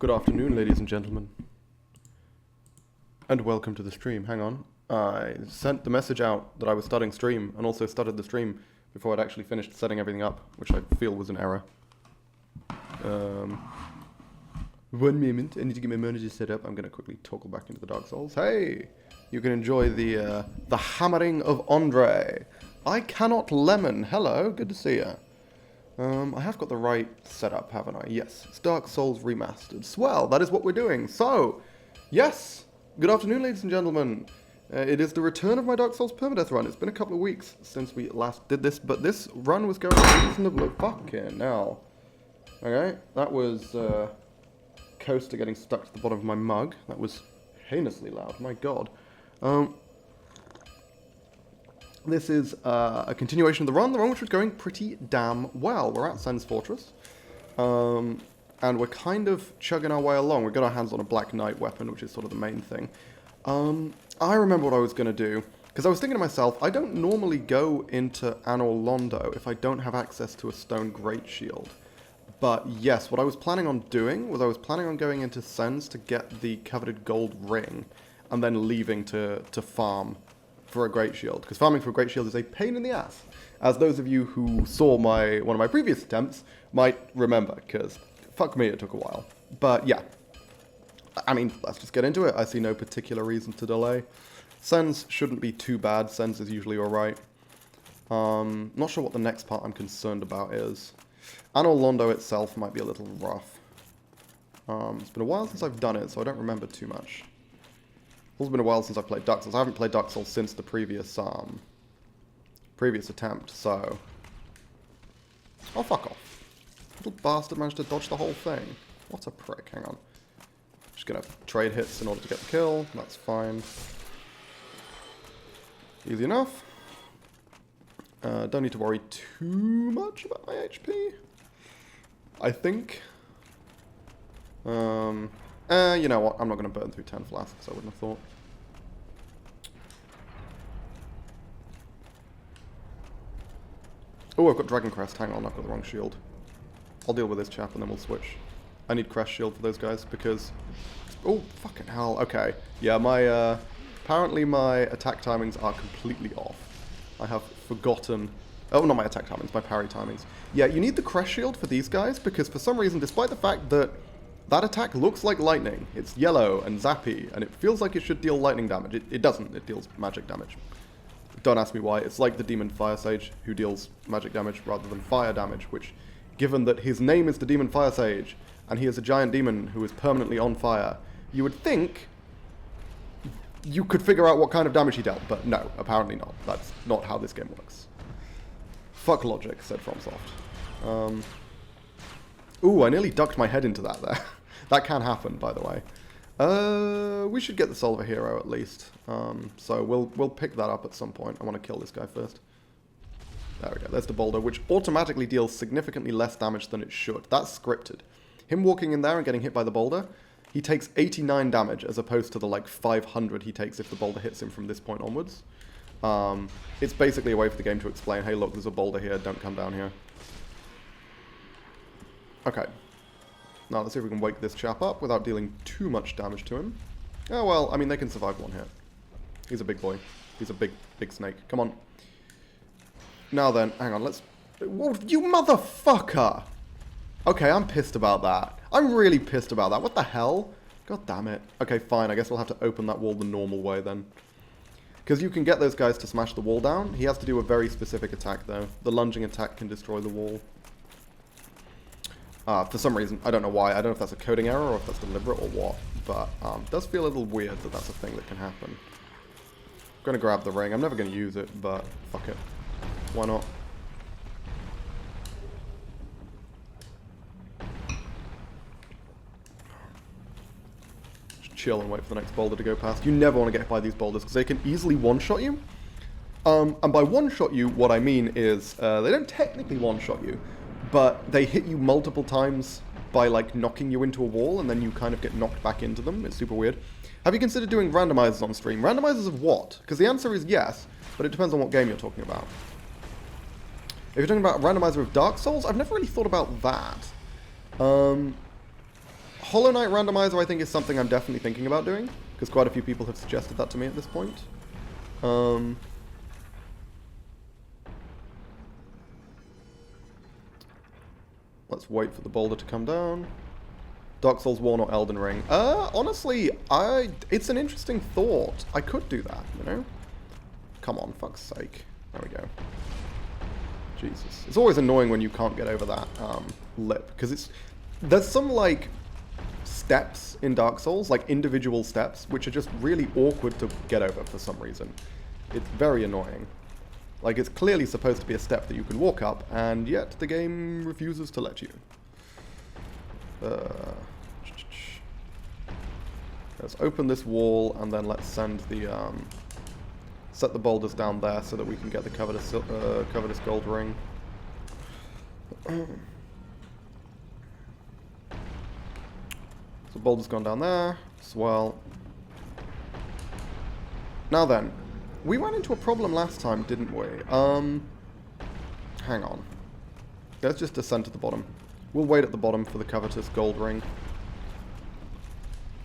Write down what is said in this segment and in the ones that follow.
Good afternoon, ladies and gentlemen. And welcome to the stream. Hang on. I sent the message out that I was starting stream, and also started the stream before I'd actually finished setting everything up, which I feel was an error. 1 moment, I need to get my monitor set up. I'm going to quickly toggle back into the Dark Souls. Hey! You can enjoy the hammering of Andre. I cannot lemon. Hello, good to see you. I have got the right setup, haven't I? Yes, it's Dark Souls Remastered. Swell, that is what we're doing. So, yes, good afternoon, ladies and gentlemen. It is the return of my Dark Souls Permadeath run. It's been a couple of weeks since we last did this, but this run was going reasonably fucking now. Okay, that was Coaster getting stuck to the bottom of my mug. That was heinously loud, my god. This is a continuation of the run which was going pretty damn well. We're at Sen's Fortress, and we're kind of chugging our way along. We've got our hands on a Black Knight weapon, which is sort of the main thing. I remember what I was going to do, because I was thinking to myself, I don't normally go into Anor Londo if I don't have access to a stone great shield. But yes, what I was planning on doing was I was planning on going into Sen's to get the coveted gold ring, and then leaving to farm for a great shield, because farming for a great shield is a pain in the ass, as those of you who saw one of my previous attempts might remember, because fuck me, it took a while. But yeah, I mean, let's just get into it. I see no particular reason to delay. Sen's shouldn't be too bad. Sen's is usually alright. Not sure what the next part I'm concerned about is. Anor Londo itself might be a little rough. It's been a while since I've done it, so I don't remember too much. It's also been a while since I've played Dark Souls. I haven't played Dark Souls since the previous attempt, so... Oh, fuck off. Little bastard managed to dodge the whole thing. What a prick. Hang on. Just gonna trade hits in order to get the kill. That's fine. Easy enough. Don't need to worry too much about my HP. I think. You know what? I'm not going to burn through 10 flasks, I wouldn't have thought. Oh, I've got Dragon Crest. Hang on, I've got the wrong shield. I'll deal with this chap and then we'll switch. I need Crest Shield for those guys because... Oh, fucking hell. Okay. Yeah, apparently my attack timings are completely off. I have forgotten... Oh, not my attack timings, my parry timings. Yeah, you need the Crest Shield for these guys because for some reason, despite the fact that that attack looks like lightning, it's yellow and zappy, and it feels like it should deal lightning damage. It doesn't. It deals magic damage. Don't ask me why. It's like the Demon Fire Sage, who deals magic damage rather than fire damage, which, given that his name is the Demon Fire Sage, and he is a giant demon who is permanently on fire, you would think you could figure out what kind of damage he dealt, but no, apparently not. That's not how this game works. Fuck logic, said FromSoft. Ooh, I nearly ducked my head into that there. That can happen, by the way. We should get the Silver Hero at least. So we'll pick that up at some point. I want to kill this guy first. There we go. There's the boulder, which automatically deals significantly less damage than it should. That's scripted. Him walking in there and getting hit by the boulder, he takes 89 damage as opposed to the like 500 he takes if the boulder hits him from this point onwards. It's basically a way for the game to explain, hey look, there's a boulder here, don't come down here. Okay. Now let's see if we can wake this chap up without dealing too much damage to him. Oh well, I mean they can survive one hit. He's a big boy. He's a big snake. Come on. Now then, hang on, let's... Whoa, you motherfucker! Okay, I'm pissed about that. I'm really pissed about that. What the hell? God damn it. Okay, fine. I guess we'll have to open that wall the normal way then. Because you can get those guys to smash the wall down. He has to do a very specific attack, though. The lunging attack can destroy the wall. For some reason. I don't know why. I don't know if that's a coding error or if that's deliberate or what. But it does feel a little weird that that's a thing that can happen. I'm going to grab the ring. I'm never going to use it, but fuck it. Why not? Chill and wait for the next boulder to go past. You never want to get hit by these boulders because they can easily one-shot you. And by one-shot you, what I mean is they don't technically one-shot you, but they hit you multiple times by like knocking you into a wall and then you kind of get knocked back into them. It's super weird. Have you considered doing randomizers on stream? Randomizers of what? Because the answer is yes, but it depends on what game you're talking about. If you're talking about a randomizer of Dark Souls, I've never really thought about that. Hollow Knight randomizer, I think, is something I'm definitely thinking about doing, because quite a few people have suggested that to me at this point. Let's wait for the boulder to come down. Dark Souls 1 or Elden Ring. Honestly, it's an interesting thought. I could do that, you know? Come on, fuck's sake. There we go. Jesus. It's always annoying when you can't get over that lip, because there's some, like, steps in Dark Souls, like individual steps, which are just really awkward to get over for some reason. It's very annoying. Like, it's clearly supposed to be a step that you can walk up, and yet the game refuses to let you. Let's open this wall, and then let's send the, set the boulders down there so that we can get the covetous gold ring. So boulder's gone down there, swell. Now then, we ran into a problem last time, didn't we? Hang on. Let's just descend to the bottom. We'll wait at the bottom for the covetous gold ring.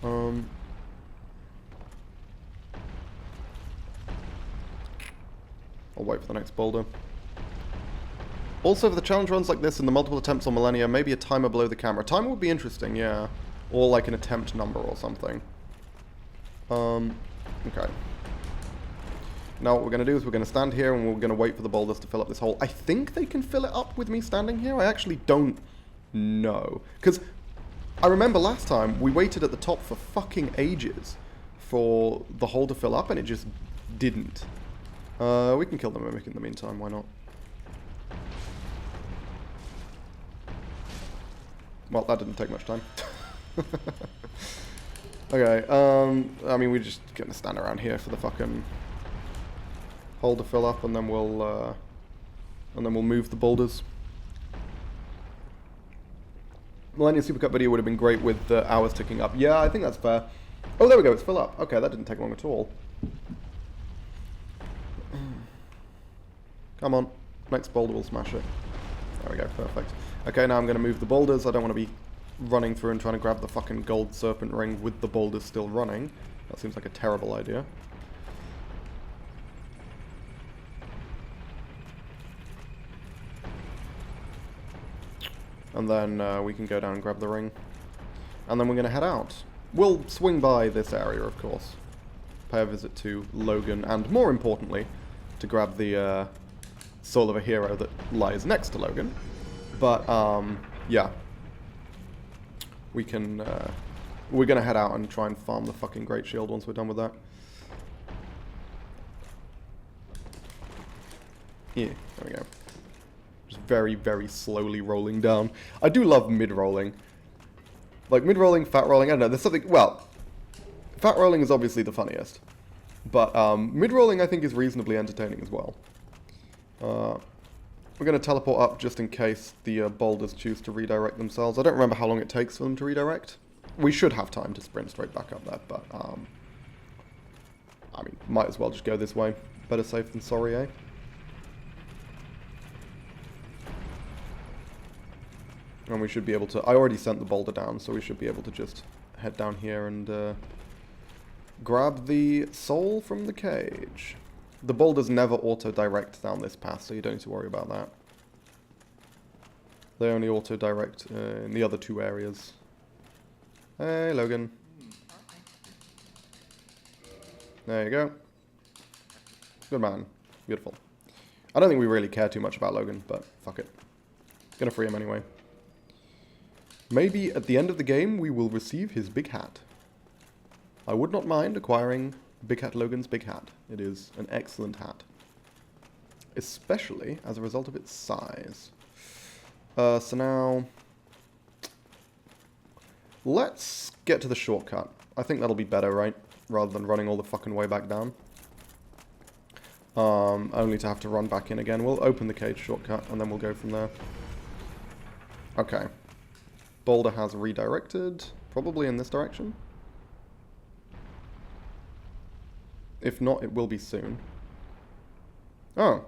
I'll wait for the next boulder. Also, for the challenge runs like this and the multiple attempts on Millennia, maybe a timer below the camera. Timer would be interesting, yeah. Or like an attempt number or something. Okay. Now what we're going to do is we're going to stand here and we're going to wait for the boulders to fill up this hole. I think they can fill it up with me standing here. I actually don't know. Because I remember last time we waited at the top for fucking ages for the hole to fill up and it just didn't. We can kill the Mimic in the meantime, why not? Well, that didn't take much time. Okay, I mean, we're just gonna stand around here for the fucking hole to fill up, and then we'll move the boulders. Millennium Supercut video would have been great with the hours ticking up. Yeah, I think that's fair. Oh, there we go, it's fill up. Okay, that didn't take long at all. Come on, next boulder will smash it. There we go, perfect. Okay, now I'm going to move the boulders. I don't want to be running through and trying to grab the fucking gold serpent ring with the boulders still running. That seems like a terrible idea. And then we can go down and grab the ring. And then we're going to head out. We'll swing by this area, of course. Pay a visit to Logan, and more importantly, to grab the soul of a hero that lies next to Logan. But, yeah. We can, we're going to head out and try and farm the fucking Great Shield once we're done with that. Yeah, there we go. Just very, very slowly rolling down. I do love mid-rolling. Like, mid-rolling, fat-rolling, I don't know, there's something, well, fat-rolling is obviously the funniest. But, mid-rolling I think is reasonably entertaining as well. We're going to teleport up just in case the boulders choose to redirect themselves. I don't remember how long it takes for them to redirect. We should have time to sprint straight back up there, but, I mean, might as well just go this way. Better safe than sorry, eh? And we should be able to... I already sent the boulder down, so we should be able to just head down here and grab the soul from the cage. The boulders never auto-direct down this path, so you don't need to worry about that. They only auto-direct in the other two areas. Hey, Logan. There you go. Good man. Beautiful. I don't think we really care too much about Logan, but fuck it. Gonna free him anyway. Maybe at the end of the game we will receive his big hat. I would not mind acquiring Big Hat Logan's big hat. It is an excellent hat. Especially as a result of its size. So now... let's get to the shortcut. I think that'll be better, right? Rather than running all the fucking way back down. Only to have to run back in again. We'll open the cage shortcut and then we'll go from there. Okay. Boulder has redirected. Probably in this direction. If not, it will be soon. Oh.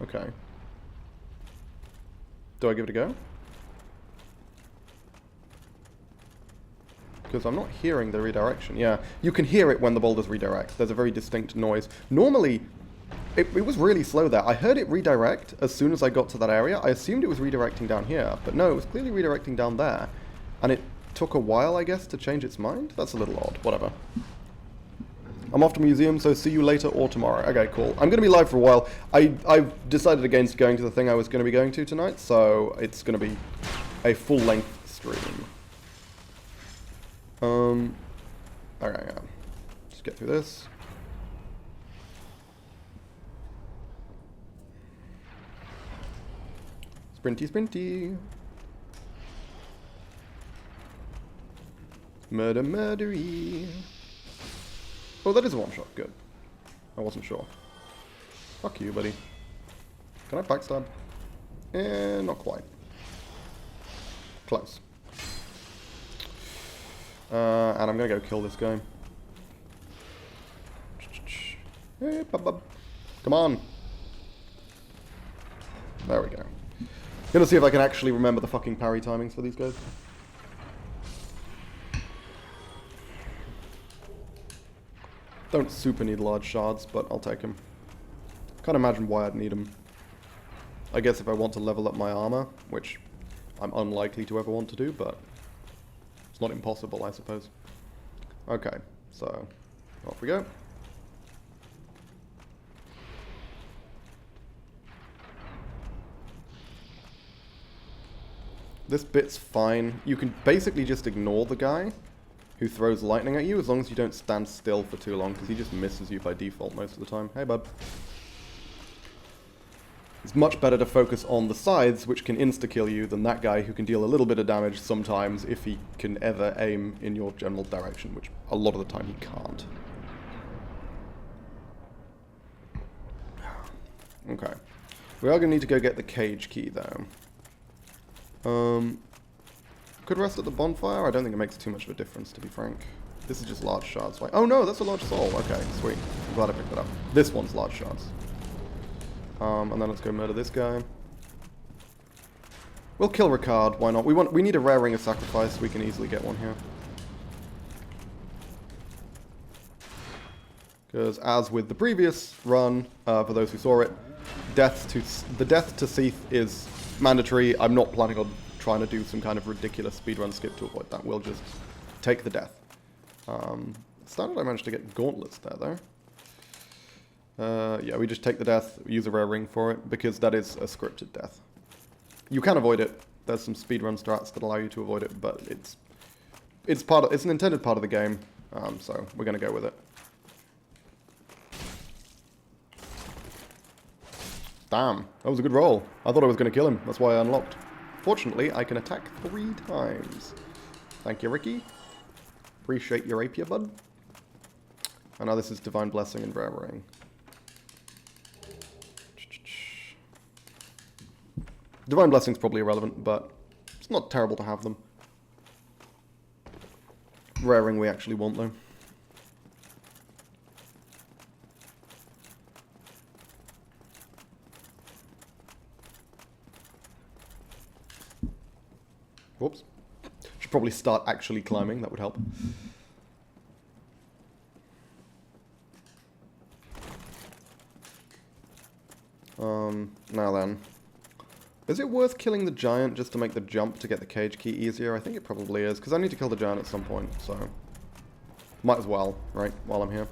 Okay. Do I give it a go? Because I'm not hearing the redirection. Yeah, you can hear it when the boulders redirect. There's a very distinct noise. Normally, it was really slow there. I heard it redirect as soon as I got to that area. I assumed it was redirecting down here, but no, it was clearly redirecting down there. And it took a while, I guess, to change its mind? That's a little odd. Whatever. I'm off to museum, so see you later or tomorrow. Okay, cool. I'm going to be live for a while. I've decided against going to the thing I was going to be going to tonight, so it's going to be a full-length stream. Okay, yeah. Just get through this. Sprinty, sprinty. Murder, murdery. Oh, that is a one-shot. Good. I wasn't sure. Fuck you, buddy. Can I backstab? Not quite. Close. And I'm gonna go kill this guy. Hey, bub. Come on. There we go. Gonna see if I can actually remember the fucking parry timings for these guys. Don't super need large shards, but I'll take them. Can't imagine why I'd need them. I guess if I want to level up my armor, which I'm unlikely to ever want to do, but it's not impossible, I suppose. Okay, so off we go. This bit's fine. You can basically just ignore the guy who throws lightning at you as long as you don't stand still for too long, because he just misses you by default most of the time. Hey, bud. It's much better to focus on the sides, which can insta-kill you, than that guy who can deal a little bit of damage sometimes if he can ever aim in your general direction, which a lot of the time he can't. Okay. We are going to need to go get the cage key, though. Could rest at the bonfire? I don't think it makes too much of a difference, to be frank. This is just large shards. Oh no, that's a large soul. Okay, sweet. I'm glad I picked that up. This one's large shards. And then let's go murder this guy. We'll kill Ricard, why not? We need a rare ring of sacrifice, we can easily get one here. Because as with the previous run, for those who saw it, the death to Seath is mandatory. I'm not planning on trying to do some kind of ridiculous speedrun skip to avoid that. We'll just take the death. Standard I managed to get gauntlets there, though. Yeah, we just take the death, use a rare ring for it, because that is a scripted death. You can avoid it. There's some speedrun strats that allow you to avoid it, but it's an intended part of the game, so we're going to go with it. Damn, that was a good roll. I thought I was going to kill him. That's why I unlocked. Fortunately, I can attack 3 times. Thank you, Ricky. Appreciate your rapier, bud. And now this is Divine Blessing and Rare Ring. Divine Blessing's probably irrelevant, but it's not terrible to have them. Rare Ring we actually want, though. Whoops. Should probably start actually climbing, that would help. Now then. Is it worth killing the giant just to make the jump to get the cage key easier? I think it probably is, because I need to kill the giant at some point, so... Might as well, right, while I'm here.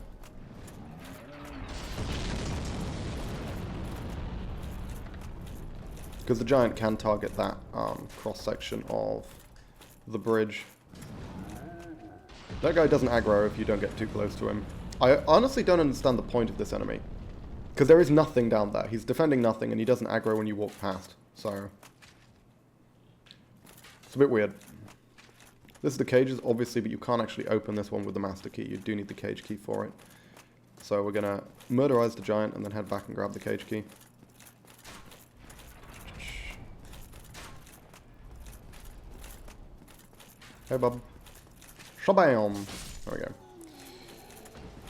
Because the giant can target that cross-section of the bridge. That guy doesn't aggro if you don't get too close to him. I honestly don't understand the point of this enemy. Because there is nothing down there. He's defending nothing and he doesn't aggro when you walk past. So, it's a bit weird. This is the cages, obviously, but you can't actually open this one with the master key. You do need the cage key for it. So we're going to murderize the giant and then head back and grab the cage key. Hey, bub. Shabam! There we go.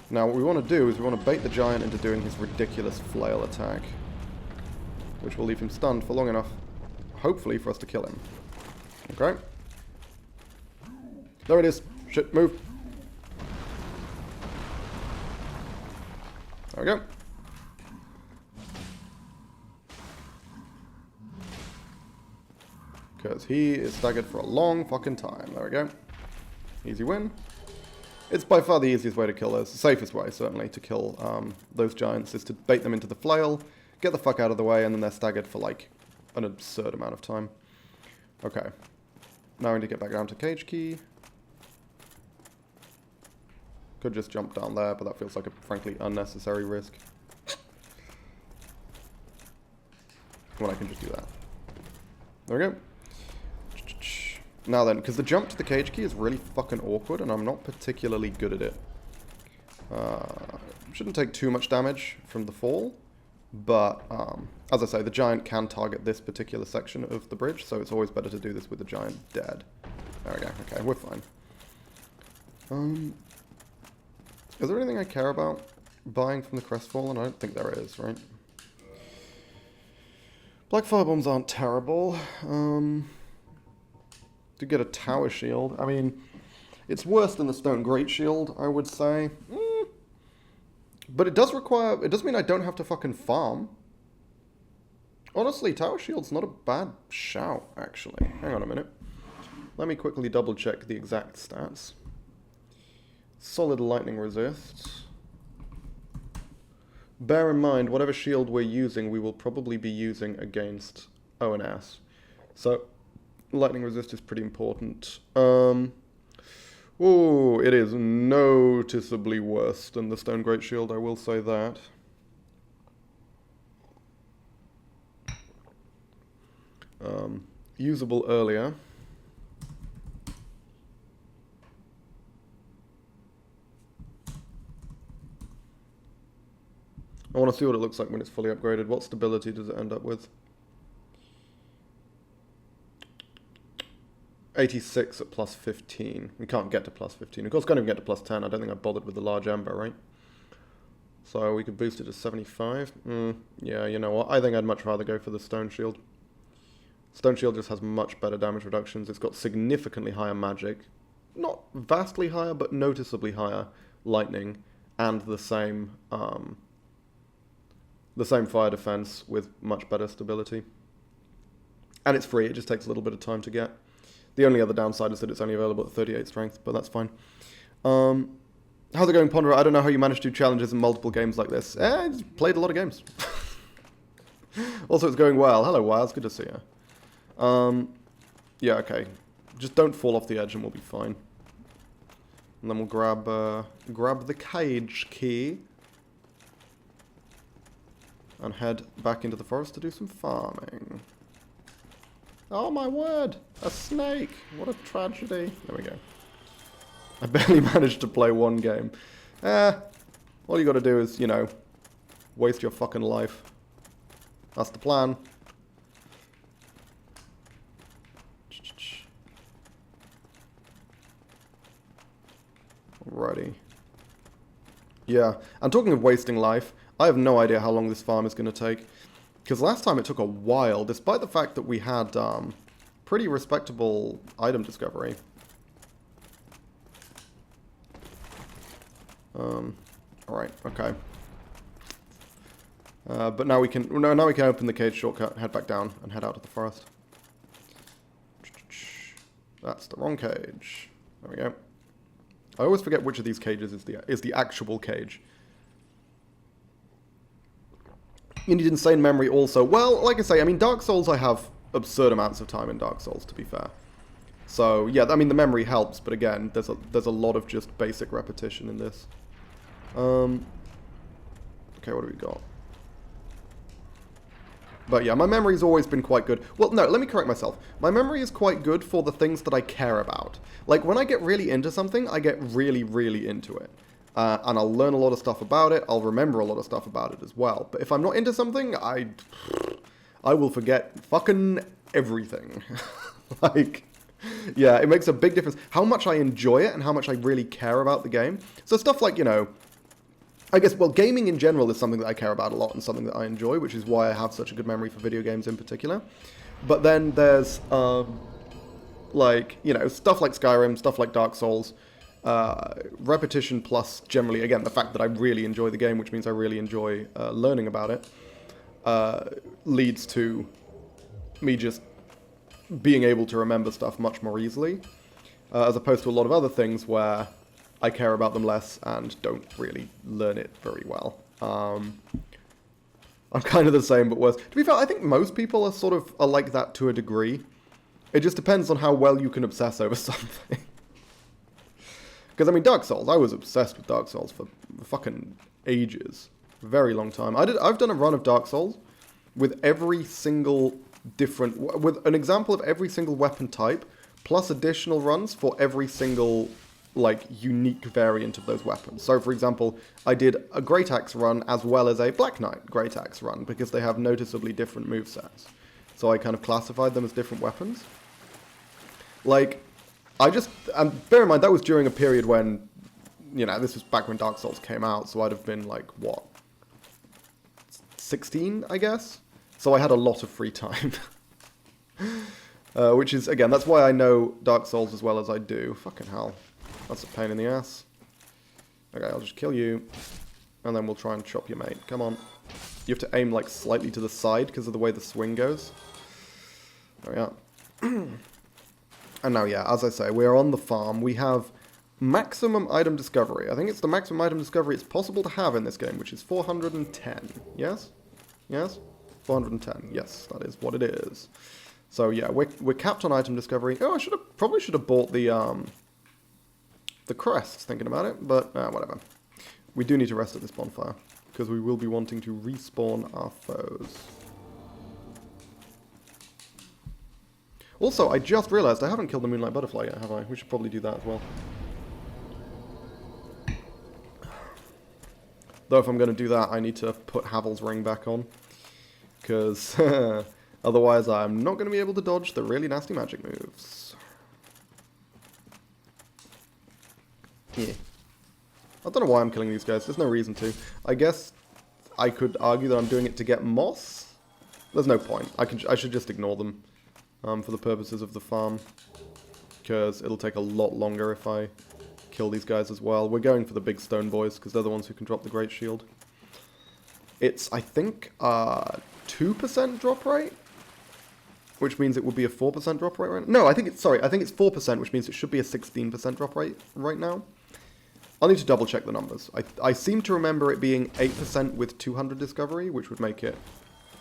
Now, what we want to do is we want to bait the giant into doing his ridiculous flail attack. Which will leave him stunned for long enough. hopefully, for us to kill him. Okay. There it is. Shit, move. There we go. Because he is staggered for a long fucking time. There we go. Easy win. It's by far the easiest way to kill those. The safest way, certainly, to kill those giants is to bait them into the flail, get the fuck out of the way, and then they're staggered for, like, an absurd amount of time. Okay. Now I need to get back down to cage key. Could just jump down there, but that feels like a, frankly, unnecessary risk. When I can just do that. There we go. Now then, because the jump to the cage key is really fucking awkward, and I'm not particularly good at it. Shouldn't take too much damage from the fall, but, as I say, the giant can target this particular section of the bridge, so it's always better to do this with the giant dead. There we go. Okay, we're fine. Is there anything I care about buying from the Crestfallen? I don't think there is, right? Black Firebombs aren't terrible. To get a tower shield. I mean, it's worse than the stone great shield, I would say. But it does require... It does mean I don't have to fucking farm. Honestly, tower shield's not a bad shout, actually. Hang on a minute. Let me quickly double check the exact stats. Solid lightning resist. Bear in mind, whatever shield we're using, we will probably be using against ONS. So... lightning resist is pretty important. Oh, it is noticeably worse than the Stone Great Shield, I will say that. Usable earlier. I want to see what it looks like when it's fully upgraded. What stability does it end up with? 86 at plus 15. We can't get to plus 15. Of course, can't even get to plus 10. I don't think I bothered with the large ember, right? So we could boost it to 75. Yeah, you know what? I think I'd much rather go for the Stone Shield. Stone Shield just has much better damage reductions. It's got significantly higher magic. Not vastly higher, but noticeably higher lightning. And the same fire defense with much better stability. And it's free. It just takes a little bit of time to get. The only other downside is that it's only available at 38 strength, but that's fine. How's it going, Ponderer? I don't know how you manage to do challenges in multiple games like this. I just played a lot of games. Also, it's going well. Hello, Wiles. Good to see you. Yeah, okay. Just don't fall off the edge and we'll be fine. And then we'll grab the cage key. And head back into the forest to do some farming. Oh my word! A snake! What a tragedy. There we go. I barely managed to play one game. All you gotta do is, you know, waste your fucking life. That's the plan. Alrighty. Yeah, and talking of wasting life, I have no idea how long this farm is gonna take. Because last time it took a while, despite the fact that we had pretty respectable item discovery. Alright, okay. But now we can open the cage shortcut, head back down, and head out of the forest. That's the wrong cage. There we go. I always forget which of these cages is the actual cage. You need insane memory also. Well, like I say, I mean, Dark Souls, I have absurd amounts of time in Dark Souls, to be fair. So, yeah, I mean, the memory helps, but again, there's a lot of just basic repetition in this. Okay, what do we got? But yeah, my memory's always been quite good. Well, no, let me correct myself. My memory is quite good for the things that I care about. Like, when I get really into something, I get really, really into it. And I'll learn a lot of stuff about it. I'll remember a lot of stuff about it as well. But if I'm not into something, I will forget fucking everything. Like, yeah, it makes a big difference. How much I enjoy it and how much I really care about the game. So stuff like, you know, I guess, well, gaming in general is something that I care about a lot and something that I enjoy, which is why I have such a good memory for video games in particular. But then there's, like, you know, stuff like Skyrim, stuff like Dark Souls, repetition plus generally, again, the fact that I really enjoy the game, which means I really enjoy learning about it, leads to me just being able to remember stuff much more easily, as opposed to a lot of other things where I care about them less and don't really learn it very well. I'm kind of the same, but worse. To be fair, I think most people are sort of like that to a degree. It just depends on how well you can obsess over something. Because, I mean, Dark Souls, I was obsessed with Dark Souls for fucking ages. Very long time. I've done a run of Dark Souls with every single different... with an example of every single weapon type, plus additional runs for every single, like, unique variant of those weapons. So, for example, I did a Great Axe run as well as a Black Knight Great Axe run, because they have noticeably different movesets. So I kind of classified them as different weapons. Like, I just... bear in mind, that was during a period when, you know, this was back when Dark Souls came out, so I'd have been, like, what? 16, I guess? So I had a lot of free time. Which is, again, that's why I know Dark Souls as well as I do. Fucking hell. That's a pain in the ass. Okay, I'll just kill you. And then we'll try and chop your mate. Come on. You have to aim, like, slightly to the side because of the way the swing goes. There we are. And now, yeah, as I say, we are on the farm. We have maximum item discovery. I think it's the maximum item discovery it's possible to have in this game, which is 410. Yes? Yes? 410. Yes, that is what it is. So, yeah, we're capped on item discovery. Oh, I probably should have bought the crest, thinking about it, but whatever. We do need to rest at this bonfire, because we will be wanting to respawn our foes. Also, I just realised I haven't killed the Moonlight Butterfly yet, have I? We should probably do that as well. Though if I'm going to do that, I need to put Havel's ring back on. Because otherwise I'm not going to be able to dodge the really nasty magic moves. Yeah. I don't know why I'm killing these guys. There's no reason to. I guess I could argue that I'm doing it to get moss. There's no point. I should just ignore them. For the purposes of the farm, because it'll take a lot longer if I kill these guys as well. We're going for the big stone boys, because they're the ones who can drop the great shield. It's, I think, 2% drop rate, which means it would be a 4% drop rate right now. No, I think it's 4%, which means it should be a 16% drop rate right now. I'll need to double check the numbers. I seem to remember it being 8% with 200 discovery, which would make it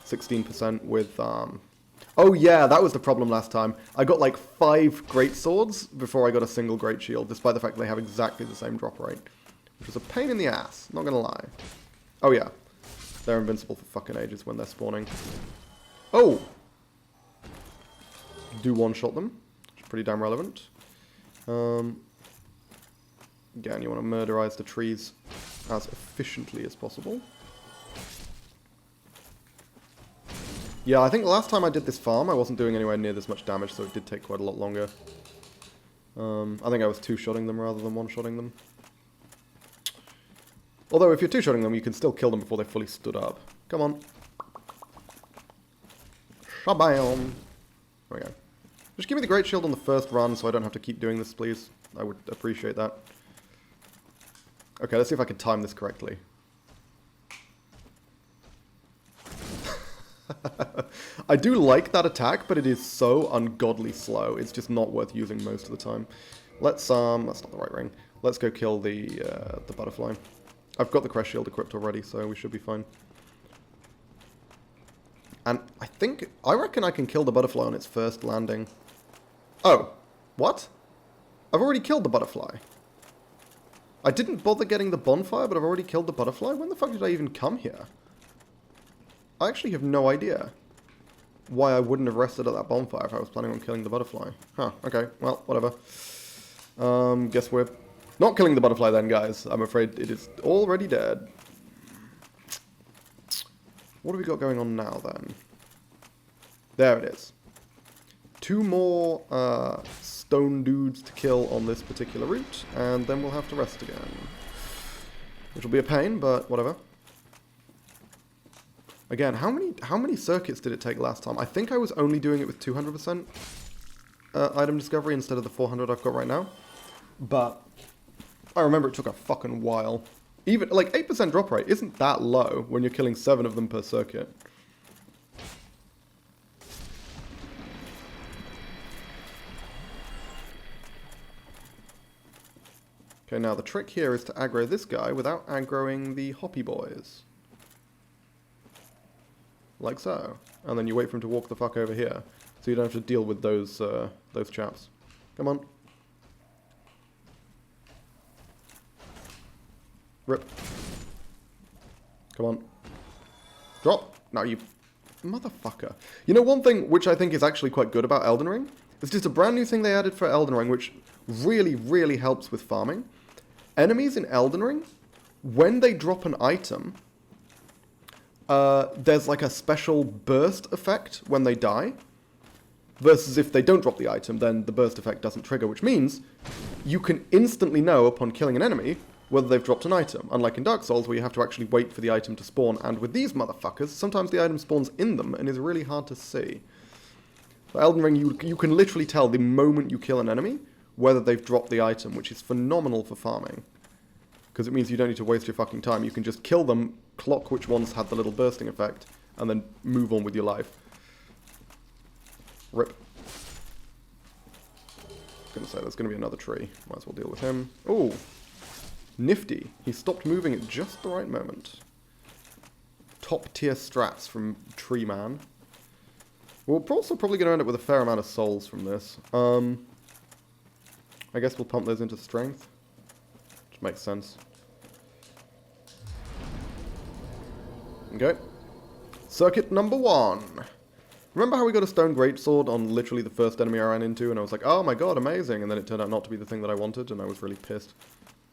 16% with... Oh yeah, that was the problem last time. I got like 5 great swords before I got a single great shield, despite the fact they have exactly the same drop rate. Which was a pain in the ass, not gonna lie. Oh yeah, they're invincible for fucking ages when they're spawning. Oh! Do one-shot them, which is pretty damn relevant. Again, you want to murderize the trees as efficiently as possible. Yeah, I think the last time I did this farm, I wasn't doing anywhere near this much damage, so it did take quite a lot longer. I think I was two-shotting them rather than one-shotting them. Although, if you're two-shotting them, you can still kill them before they fully stood up. Come on. Shabam! There we go. Just give me the Great Shield on the first run, so I don't have to keep doing this, please. I would appreciate that. Okay, let's see if I can time this correctly. I do like that attack, but it is so ungodly slow. It's just not worth using most of the time. Let's, that's not the right ring. Let's go kill the butterfly. I've got the crest shield equipped already, so we should be fine. And I reckon I can kill the butterfly on its first landing. Oh, what? I've already killed the butterfly. I didn't bother getting the bonfire, but I've already killed the butterfly? When the fuck did I even come here? I actually have no idea why I wouldn't have rested at that bonfire if I was planning on killing the butterfly. Huh, okay, well, whatever. Guess we're not killing the butterfly then, guys. I'm afraid it is already dead. What have we got going on now, then? There it is. 2 more stone dudes to kill on this particular route, and then we'll have to rest again. Which will be a pain, but whatever. Again, how many circuits did it take last time? I think I was only doing it with 200% item discovery instead of the 400 I've got right now. But I remember it took a fucking while. Even, like, 8% drop rate isn't that low when you're killing 7 of them per circuit. Okay, now the trick here is to aggro this guy without aggroing the hoppy boys. Like so. And then you wait for him to walk the fuck over here. So you don't have to deal with those chaps. Come on. Rip. Come on. Drop. Now you motherfucker. You know, one thing which I think is actually quite good about Elden Ring? It's just a brand new thing they added for Elden Ring, which really, really helps with farming. Enemies in Elden Ring, when they drop an item, there's like a special burst effect when they die. Versus if they don't drop the item, then the burst effect doesn't trigger, which means you can instantly know upon killing an enemy whether they've dropped an item. Unlike in Dark Souls, where you have to actually wait for the item to spawn, and with these motherfuckers, sometimes the item spawns in them and is really hard to see. For Elden Ring, you can literally tell the moment you kill an enemy whether they've dropped the item, which is phenomenal for farming. Because it means you don't need to waste your fucking time. You can just kill them, clock which ones had the little bursting effect, and then move on with your life. Rip. I was going to say, there's going to be another tree. Might as well deal with him. Ooh. Nifty. He stopped moving at just the right moment. Top tier strats from Tree Man. We're also probably going to end up with a fair amount of souls from this. I guess we'll pump those into strength. Which makes sense. Okay. Circuit number 1. Remember how we got a stone greatsword on literally the first enemy I ran into, and I was like, oh my god, amazing, and then it turned out not to be the thing that I wanted, and I was really pissed.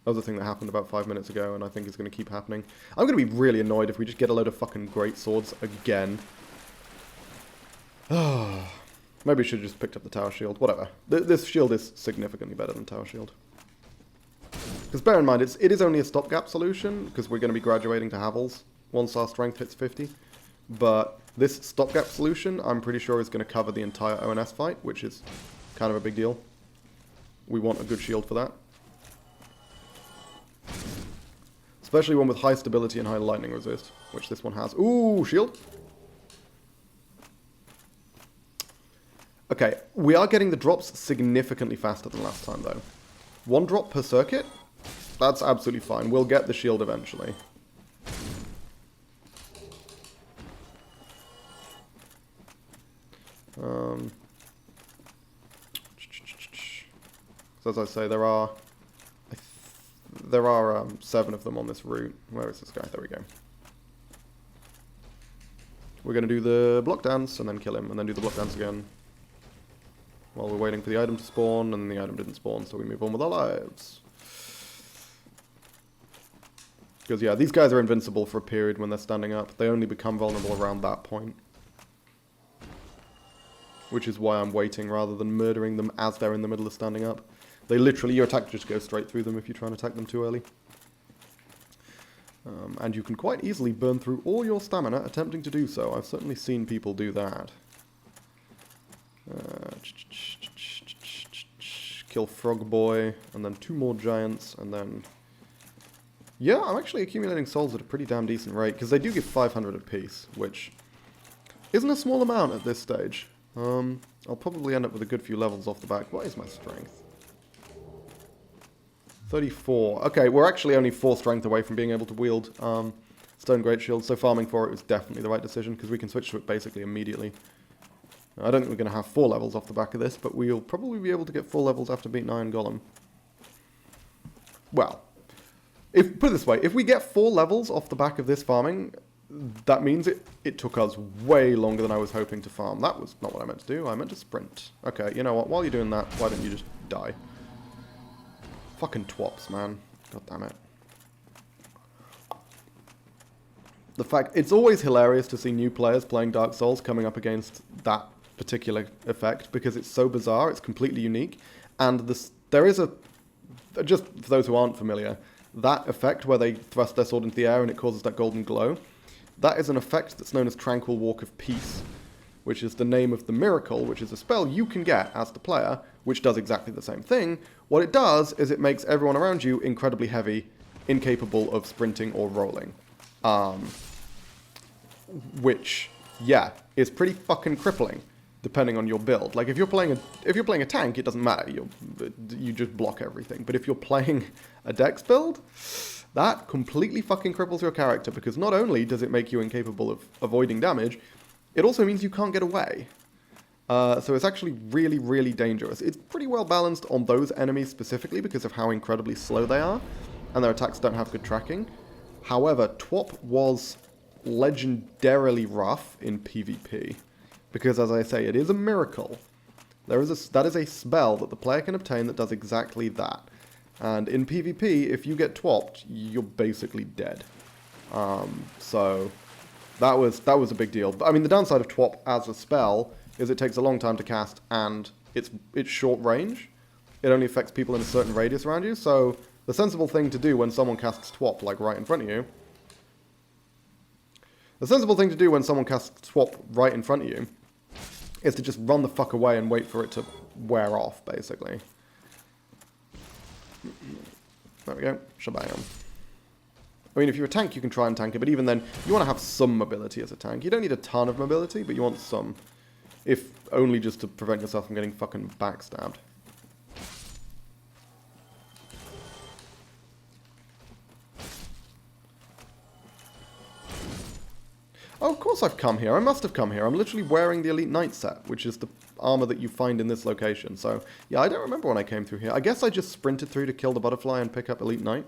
That was a thing that happened about 5 minutes ago, and I think it's going to keep happening. I'm going to be really annoyed if we just get a load of fucking greatswords again. Maybe we should have just picked up the tower shield. Whatever. This shield is significantly better than tower shield. Because bear in mind, it is only a stopgap solution, because we're going to be graduating to Havels once our strength hits 50. But this stopgap solution, I'm pretty sure, is going to cover the entire ONS fight, which is kind of a big deal. We want a good shield for that. Especially one with high stability and high lightning resist, which this one has. Ooh, shield! Okay, we are getting the drops significantly faster than last time, though. 1 drop per circuit? That's absolutely fine. We'll get the shield eventually. So as I say, there are 7 of them on this route. Where is this guy? There we go. We're going to do the block dance and then kill him, and then do the block dance again. While we're waiting for the item to spawn, and the item didn't spawn, so we move on with our lives. Because yeah, these guys are invincible for a period when they're standing up. They only become vulnerable around that point. Which is why I'm waiting rather than murdering them as they're in the middle of standing up. They literally, your attack just goes straight through them if you try and attack them too early. And you can quite easily burn through all your stamina attempting to do so. I've certainly seen people do that. Kill Frog Boy, and then 2 more giants, and then... Yeah, I'm actually accumulating souls at a pretty damn decent rate, because they do give 500 apiece, which isn't a small amount at this stage. I'll probably end up with a good few levels off the back. What is my strength? 34. Okay, we're actually only 4 strength away from being able to wield Stone Great Shield, so farming for it was definitely the right decision, because we can switch to it basically immediately. I don't think we're going to have 4 levels off the back of this, but we'll probably be able to get 4 levels after beating Iron Golem. Well, put it this way, if we get 4 levels off the back of this farming, that means it took us way longer than I was hoping to farm. That was not what I meant to do. I meant to sprint. Okay, you know what? While you're doing that, why don't you just die? Fucking twops, man. God damn it. The fact... It's always hilarious to see new players playing Dark Souls coming up against that particular effect, because it's so bizarre, it's completely unique, and there is a... Just for those who aren't familiar, that effect where they thrust their sword into the air and it causes that golden glow, that is an effect that's known as Tranquil Walk of Peace, which is the name of the miracle, which is a spell you can get as the player, which does exactly the same thing. What it does is it makes everyone around you incredibly heavy, incapable of sprinting or rolling. Which, yeah, is pretty fucking crippling, depending on your build. Like, if you're playing a tank, it doesn't matter. You just block everything. But if you're playing a dex build, that completely fucking cripples your character, because not only does it make you incapable of avoiding damage, it also means you can't get away. So it's actually really, really dangerous. It's pretty well balanced on those enemies specifically because of how incredibly slow they are, and their attacks don't have good tracking. However, TWOP was legendarily rough in PvP, because as I say, it is a miracle. That is a spell that the player can obtain that does exactly that. And in PvP, if you get TWOP'd, you're basically dead. So that was a big deal. But I mean, the downside of TWOP as a spell is it takes a long time to cast, and it's short range. It only affects people in a certain radius around you. So the sensible thing to do when someone casts TWOP, like right in front of you, is to just run the fuck away and wait for it to wear off, basically. There we go. Shabam. I mean, if you're a tank, you can try and tank it, but even then, you want to have some mobility as a tank. You don't need a ton of mobility, but you want some. If only just to prevent yourself from getting fucking backstabbed. Oh, of course I've come here. I must have come here. I'm literally wearing the Elite Knight set, which is the armor that you find in this location. So, yeah, I don't remember when I came through here. I guess I just sprinted through to kill the butterfly and pick up Elite Knight.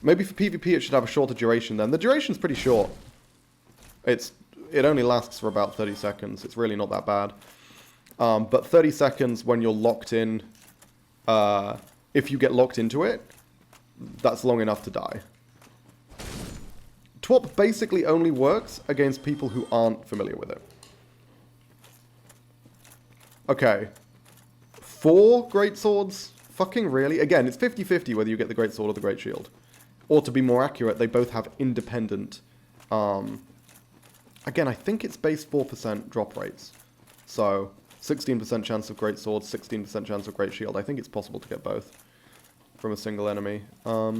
Maybe for PvP it should have a shorter duration then. The duration's pretty short. It only lasts for about 30 seconds. It's really not that bad. But 30 seconds when you're locked in, if you get locked into it, that's long enough to die. TWOP basically only works against people who aren't familiar with it. Okay. 4 great swords? Fucking really? Again, it's 50-50 whether you get the great sword or the great shield. Or to be more accurate, they both have independent... Again, I think it's base 4% drop rates. So, 16% chance of great sword, 16% chance of great shield. I think it's possible to get both from a single enemy. But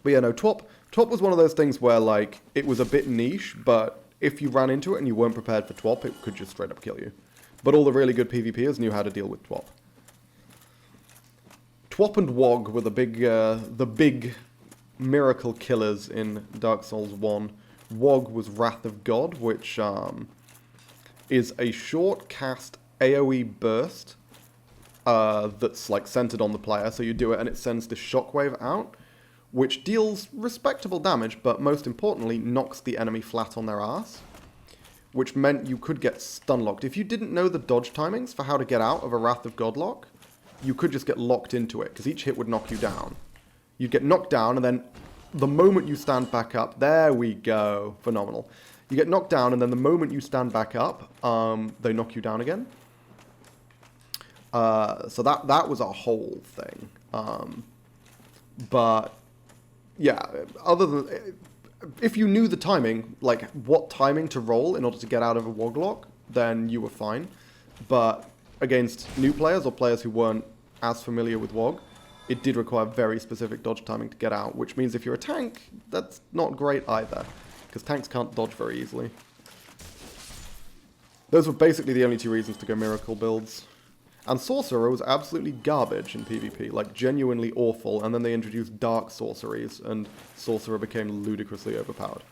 yeah, no, TWOP was one of those things where, like, it was a bit niche, but if you ran into it and you weren't prepared for TWOP, it could just straight up kill you. But all the really good PvPers knew how to deal with TWOP. TWOP and WoG were the big miracle killers in Dark Souls 1. WoG was Wrath of God, which is a short cast AoE burst that's like centered on the player. So you do it and it sends this shockwave out, which deals respectable damage, but most importantly knocks the enemy flat on their ass, which meant you could get stun locked. If you didn't know the dodge timings for how to get out of a Wrath of God lock, you could just get locked into it, because each hit would knock you down. You'd get knocked down, and then the moment you stand back up, there we go, phenomenal. You get knocked down, and then the moment you stand back up, they knock you down again. So that was a whole thing. But yeah, other than if you knew the timing, like what timing to roll in order to get out of a WoG lock, then you were fine. But against new players or players who weren't as familiar with WoG, it did require very specific dodge timing to get out, which means if you're a tank, that's not great either, because tanks can't dodge very easily. Those were basically the only 2 reasons to go miracle builds. And Sorcerer was absolutely garbage in PvP, like genuinely awful, and then they introduced dark sorceries, and Sorcerer became ludicrously overpowered.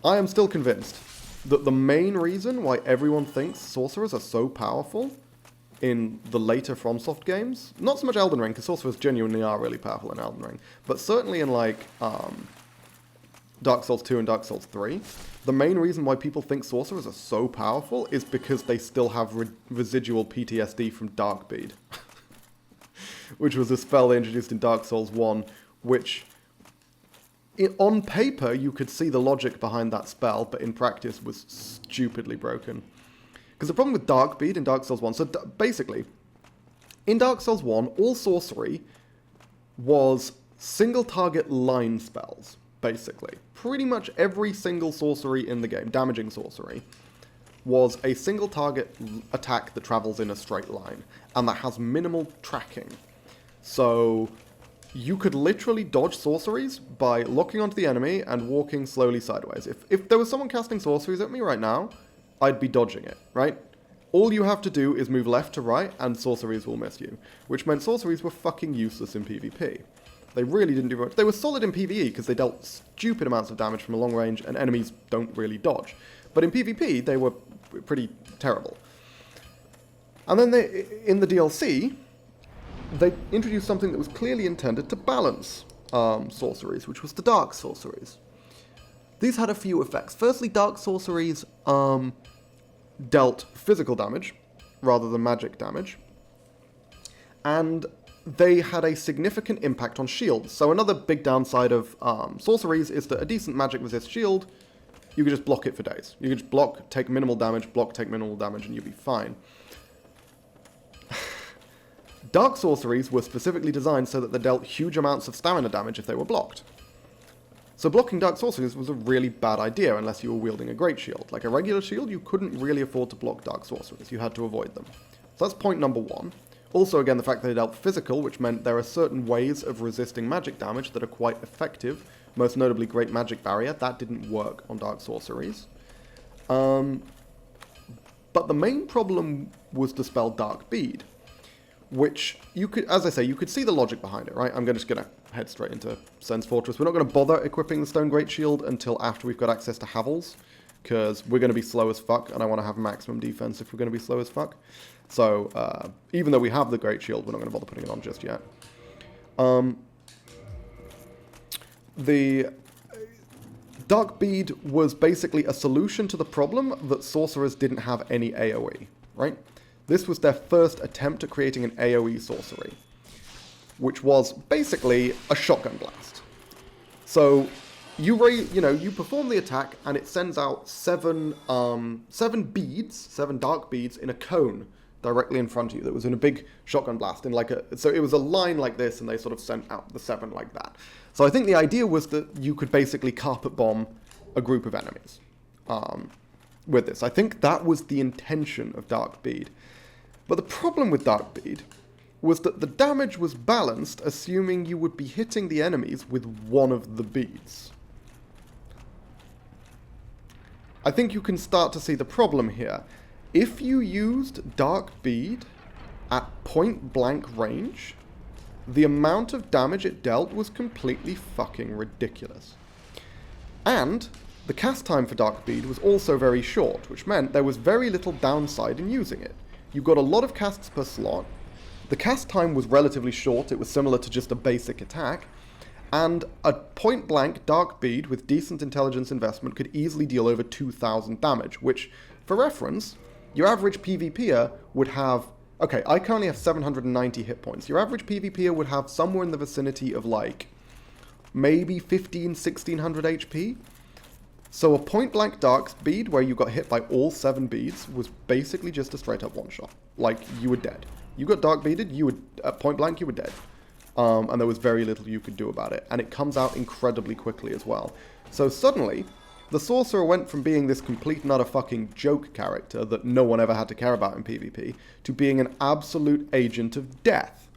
I am still convinced that the main reason why everyone thinks sorcerers are so powerful in the later FromSoft games, not so much Elden Ring, because sorcerers genuinely are really powerful in Elden Ring, but certainly in like Dark Souls 2 and Dark Souls 3, the main reason why people think sorcerers are so powerful is because they still have residual PTSD from Darkbead, which was a spell they introduced in Dark Souls 1, which on paper, you could see the logic behind that spell, but in practice was stupidly broken. Because the problem with Darkbead in Dark Souls 1, so basically, in Dark Souls 1, all sorcery was single target line spells. basically. Pretty much every single sorcery in the game, damaging sorcery, was a single target attack that travels in a straight line, and that has minimal tracking. So you could literally dodge sorceries by locking onto the enemy and walking slowly sideways. If there was someone casting sorceries at me right now, I'd be dodging it, right? All you have to do is move left to right, and sorceries will miss you, which meant sorceries were fucking useless in PvP. They really didn't do much. They were solid in PvE because they dealt stupid amounts of damage from a long range, and enemies don't really dodge. But in PvP, they were pretty terrible. And then in the DLC, they introduced something that was clearly intended to balance sorceries, which was the dark sorceries. These had a few effects. Firstly, dark sorceries dealt physical damage rather than magic damage, and they had a significant impact on shields. So another big downside of sorceries is that a decent magic resist shield, you could just block it for days. You could just block, take minimal damage, block, take minimal damage, and you'd be fine. Dark sorceries were specifically designed so that they dealt huge amounts of stamina damage if they were blocked. So blocking dark sorceries was a really bad idea unless you were wielding a great shield. Like a regular shield, you couldn't really afford to block dark sorceries. You had to avoid them. So that's point number one. Also, again, the fact that they dealt physical, which meant there are certain ways of resisting magic damage that are quite effective, most notably Great Magic Barrier. That didn't work on dark sorceries. But the main problem was Dispel Dark Bead, which you could, as I say, you could see the logic behind it, right? I'm just going to head straight into Sen's Fortress. We're not going to bother equipping the Stone Great Shield until after we've got access to Havels, because we're going to be slow as fuck, and I want to have maximum defense if we're going to be slow as fuck. So, even though we have the Great Shield, we're not going to bother putting it on just yet. The Dark Bead was basically a solution to the problem that sorcerers didn't have any AoE, right? This was their first attempt at creating an AoE sorcery, which was basically a shotgun blast. So you perform the attack, and it sends out seven dark beads in a cone directly in front of you. That was in a big shotgun blast, so it was a line like this, and they sort of sent out the 7 like that. So I think the idea was that you could basically carpet bomb a group of enemies with this. I think that was the intention of Dark Bead. But the problem with Dark Bead was that the damage was balanced, assuming you would be hitting the enemies with one of the beads. I think you can start to see the problem here. If you used Dark Bead at point blank range, the amount of damage it dealt was completely fucking ridiculous. And the cast time for Dark Bead was also very short, which meant there was very little downside in using it. You got a lot of casts per slot. The cast time was relatively short. It was similar to just a basic attack. And a point-blank Dark Bead with decent intelligence investment could easily deal over 2,000 damage, which, for reference, your average PvPer would have... Okay, I currently have 790 hit points. Your average PvPer would have somewhere in the vicinity of, like, maybe 1,600 HP. So a point-blank Dark Bead, where you got hit by all 7 beads, was basically just a straight-up one-shot. Like, you were dead. You got Dark Beaded, at point-blank, you were dead. And there was very little you could do about it. And it comes out incredibly quickly as well. So suddenly, the Sorcerer went from being this complete and utter fucking joke character that no one ever had to care about in PvP, to being an absolute agent of death.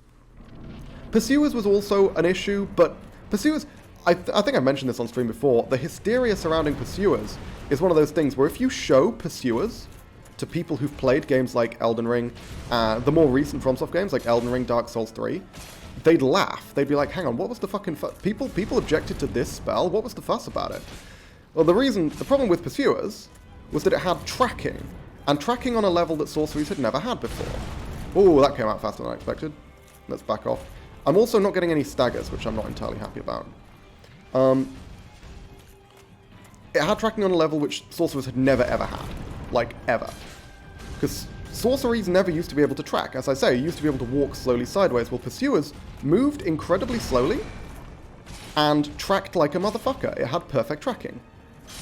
Pursuers was also an issue, but Pursuers... I think I've mentioned this on stream before. The hysteria surrounding Pursuers is one of those things where if you show Pursuers to people who've played games like Elden Ring, the more recent FromSoft games like Elden Ring, Dark Souls 3, they'd laugh. They'd be like, hang on, what was the fucking fuss? People objected to this spell? What was the fuss about it? Well, the problem with Pursuers was that it had tracking, and tracking on a level that sorceries had never had before. Oh, that came out faster than I expected. Let's back off. I'm also not getting any staggers, which I'm not entirely happy about. It had tracking on a level which sorcerers had never ever had. Like, ever. Because sorceries never used to be able to track. As I say, you used to be able to walk slowly sideways, while Pursuers moved incredibly slowly and tracked like a motherfucker. It had perfect tracking.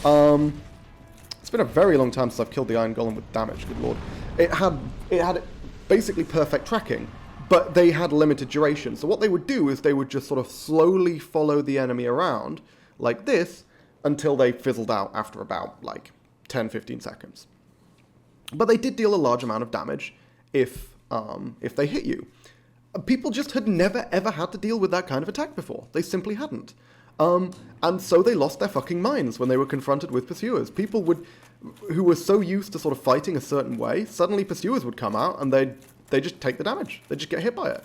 It's been a very long time since I've killed the Iron Golem with damage, good lord. It had basically perfect tracking, but they had limited duration. So what they would do is they would just sort of slowly follow the enemy around like this until they fizzled out after about, like, 10-15 seconds. But they did deal a large amount of damage if they hit you. People just had never, ever had to deal with that kind of attack before. They simply hadn't. And so they lost their fucking minds when they were confronted with pursuers. People who were so used to sort of fighting a certain way, suddenly pursuers would come out and they just take the damage. They just get hit by it.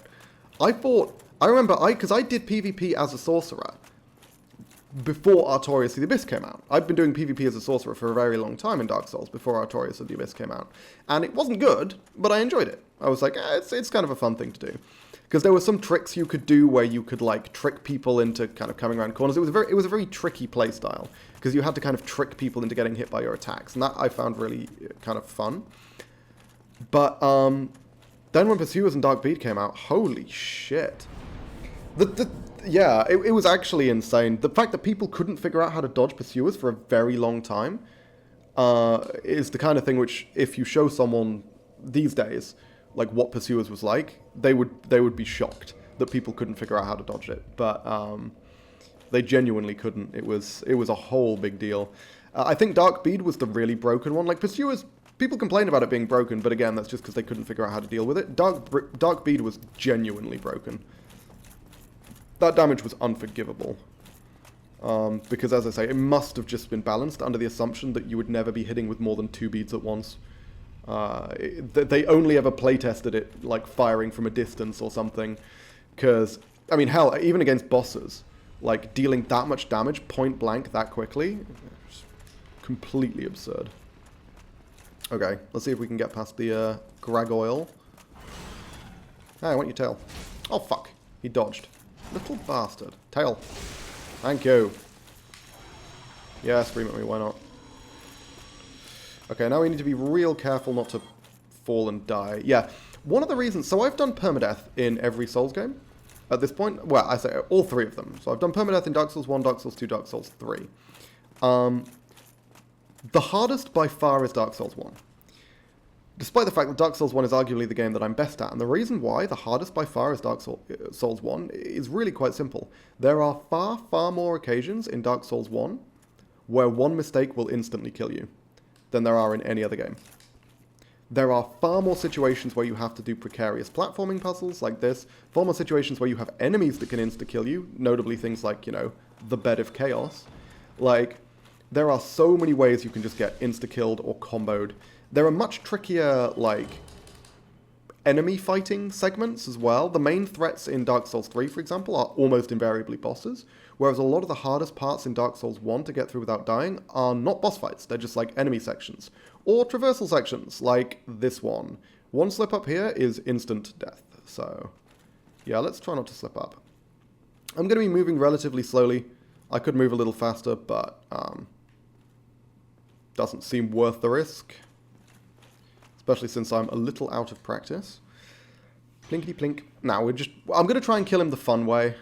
Because I did PvP as a sorcerer before Artorias of the Abyss came out. I've been doing PvP as a sorcerer for a very long time in Dark Souls before Artorias of the Abyss came out. And it wasn't good, but I enjoyed it. I was like, it's kind of a fun thing to do. Because there were some tricks you could do where you could, like, trick people into kind of coming around corners. It was a very tricky playstyle, because you had to kind of trick people into getting hit by your attacks, and that I found really kind of fun. But then when Pursuers and Dark Bead came out, holy shit. It was actually insane. The fact that people couldn't figure out how to dodge Pursuers for a very long time is the kind of thing which, if you show someone these days, like, what Pursuers was like, they would be shocked that people couldn't figure out how to dodge it. But they genuinely couldn't. It was a whole big deal. I think Dark Bead was the really broken one. Like, Pursuers, people complain about it being broken, but again, that's just because they couldn't figure out how to deal with it. Dark Bead was genuinely broken. That damage was unforgivable. Because, as I say, it must have just been balanced under the assumption that you would never be hitting with more than 2 beads at once. They only ever playtested it, like, firing from a distance or something. Because, I mean, hell, even against bosses, like, dealing that much damage point blank that quickly, is completely absurd. Okay, let's see if we can get past the Gragoyle. Hey, I want your tail. Oh, fuck. He dodged. Little bastard. Tail. Thank you. Yeah, scream at me, why not? Okay, now we need to be real careful not to fall and die. Yeah, one of the reasons... So I've done Permadeath in every Souls game at this point. Well, I say all 3 of them. So I've done Permadeath in Dark Souls 1, Dark Souls 2, Dark Souls 3. The hardest by far is Dark Souls 1. Despite the fact that Dark Souls 1 is arguably the game that I'm best at. And the reason why the hardest by far is Dark Souls 1 is really quite simple. There are far, far more occasions in Dark Souls 1 where one mistake will instantly kill you than there are in any other game. There are far more situations where you have to do precarious platforming puzzles like this, far more situations where you have enemies that can insta-kill you, notably things like, you know, the Bed of Chaos. Like, there are so many ways you can just get insta-killed or comboed. There are much trickier, like, enemy fighting segments as well. The main threats in Dark Souls 3, for example, are almost invariably bosses, whereas a lot of the hardest parts in Dark Souls 1 to get through without dying are not boss fights. They're just, like, enemy sections. Or traversal sections, like this one. One slip up here is instant death. So, yeah, let's try not to slip up. I'm going to be moving relatively slowly. I could move a little faster, but doesn't seem worth the risk. Especially since I'm a little out of practice. Plinkety plink. Now, I'm going to try and kill him the fun way,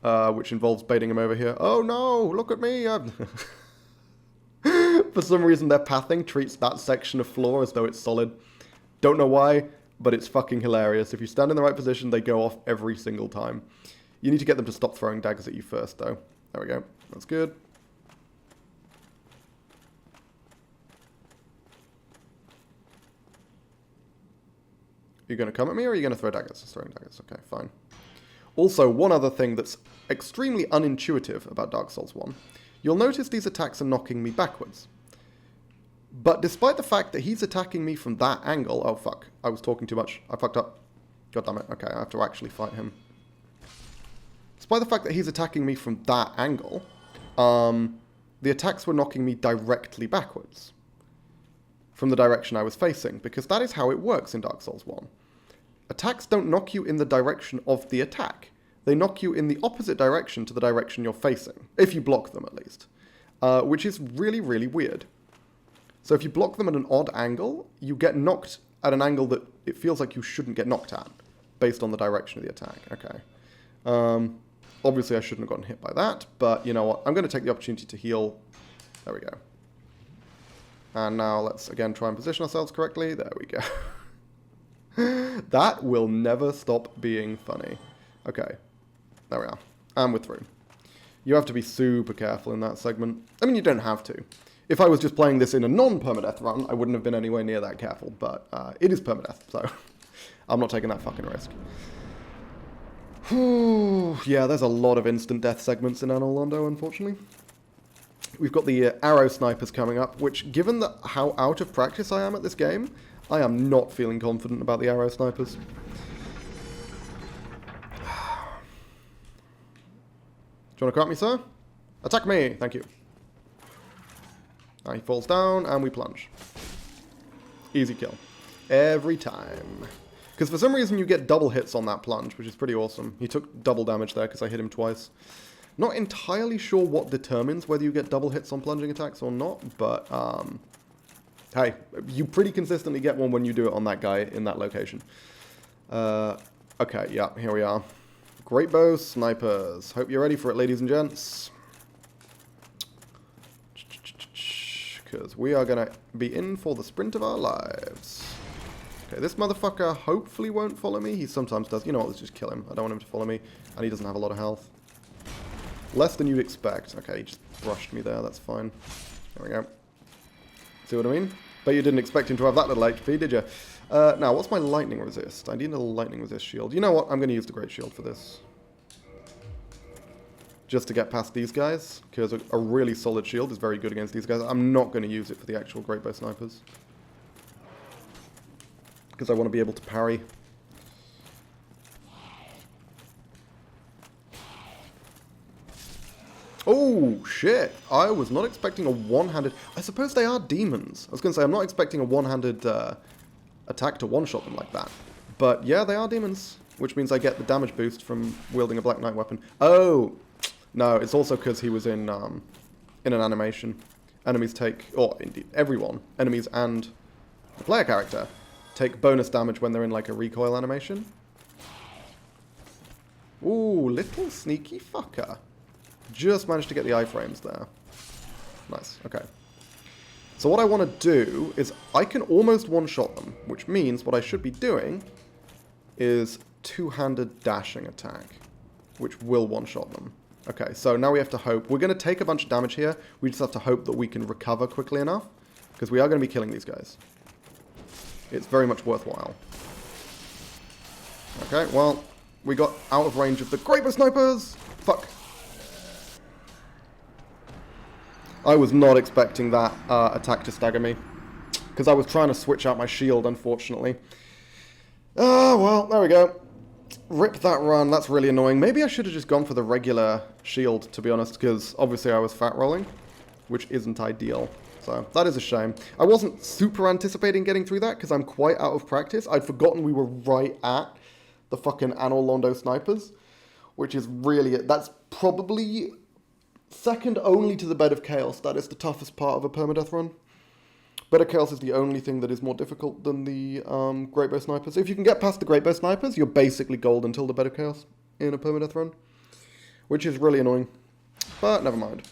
which involves baiting him over here. Oh no, look at me! For some reason, their pathing treats that section of floor as though it's solid. Don't know why, but it's fucking hilarious. If you stand in the right position, they go off every single time. You need to get them to stop throwing daggers at you first, though. There we go. That's good. You're going to come at me, or are you going to throw daggers? Just throwing daggers. Okay, fine. Also, one other thing that's extremely unintuitive about Dark Souls 1. You'll notice these attacks are knocking me backwards. But despite the fact that he's attacking me from that angle... Oh, fuck. I was talking too much. I fucked up. God damn it. Okay, I have to actually fight him. Despite the fact that he's attacking me from that angle, the attacks were knocking me directly backwards from the direction I was facing, because that is how it works in Dark Souls 1. Attacks don't knock you in the direction of the attack. They knock you in the opposite direction to the direction you're facing, if you block them at least, which is really, really weird. So if you block them at an odd angle, you get knocked at an angle that it feels like you shouldn't get knocked at, based on the direction of the attack. Okay. Obviously I shouldn't have gotten hit by that, but you know what? I'm going to take the opportunity to heal. There we go. And now let's again try and position ourselves correctly. There we go. That will never stop being funny. Okay. There we are. And we're through. You have to be super careful in that segment. I mean, you don't have to. If I was just playing this in a non-permadeath run, I wouldn't have been anywhere near that careful, but it is permadeath, so I'm not taking that fucking risk. Whew, yeah, there's a lot of instant death segments in Anor Londo, unfortunately. We've got the arrow snipers coming up, which, given how out of practice I am at this game, I am not feeling confident about the arrow snipers. Do you want to cut me, sir? Attack me! Thank you. He falls down, and we plunge. Easy kill. Every time. Because for some reason you get double hits on that plunge, which is pretty awesome. He took double damage there because I hit him twice. Not entirely sure what determines whether you get double hits on plunging attacks or not, but hey, you pretty consistently get one when you do it on that guy in that location. Okay, yeah, here we are. Great bow snipers. Hope you're ready for it, ladies and gents. Because we are going to be in for the sprint of our lives. Okay, this motherfucker hopefully won't follow me. He sometimes does. You know what, let's just kill him. I don't want him to follow me. And he doesn't have a lot of health. Less than you'd expect. Okay, he just brushed me there. That's fine. There we go. See what I mean? Bet you didn't expect him to have that little HP, did you? Now, what's my lightning resist? I need a lightning resist shield. You know what? I'm going to use the great shield for this. Just to get past these guys. Because a really solid shield is very good against these guys. I'm not going to use it for the actual great bow snipers. Because I want to be able to parry. Oh, shit. I was not expecting a one-handed... I suppose they are demons. I was going to say, I'm not expecting a one-handed attack to one-shot them like that. But yeah, they are demons. Which means I get the damage boost from wielding a Black Knight weapon. Oh! No, it's also because he was in an animation. Enemies take... Or, indeed, everyone. Enemies and the player character take bonus damage when they're in, like, a recoil animation. Ooh, little sneaky fucker. Just managed to get the iframes there. Nice, okay. So what I want to do is I can almost one-shot them, which means what I should be doing is two-handed dashing attack, which will one-shot them. Okay, so now we have to hope. We're going to take a bunch of damage here. We just have to hope that we can recover quickly enough, because we are going to be killing these guys. It's very much worthwhile. Okay, well, we got out of range of the great bow snipers. Fuck. I was not expecting that attack to stagger me, because I was trying to switch out my shield, unfortunately. Oh, well, there we go. Rip that run, that's really annoying. Maybe I should have just gone for the regular shield, to be honest, because obviously I was fat rolling, which isn't ideal. So, that is a shame. I wasn't super anticipating getting through that, because I'm quite out of practice. I'd forgotten we were right at the fucking Anor Londo snipers, which is really... That's probably second only to the Bed of Chaos. That is the toughest part of a permadeath run. Bed of Chaos is the only thing that is more difficult than the Great Bow Snipers. If you can get past the Great Bow Snipers, you're basically gold until the Bed of Chaos in a permadeath run, which is really annoying. But never mind.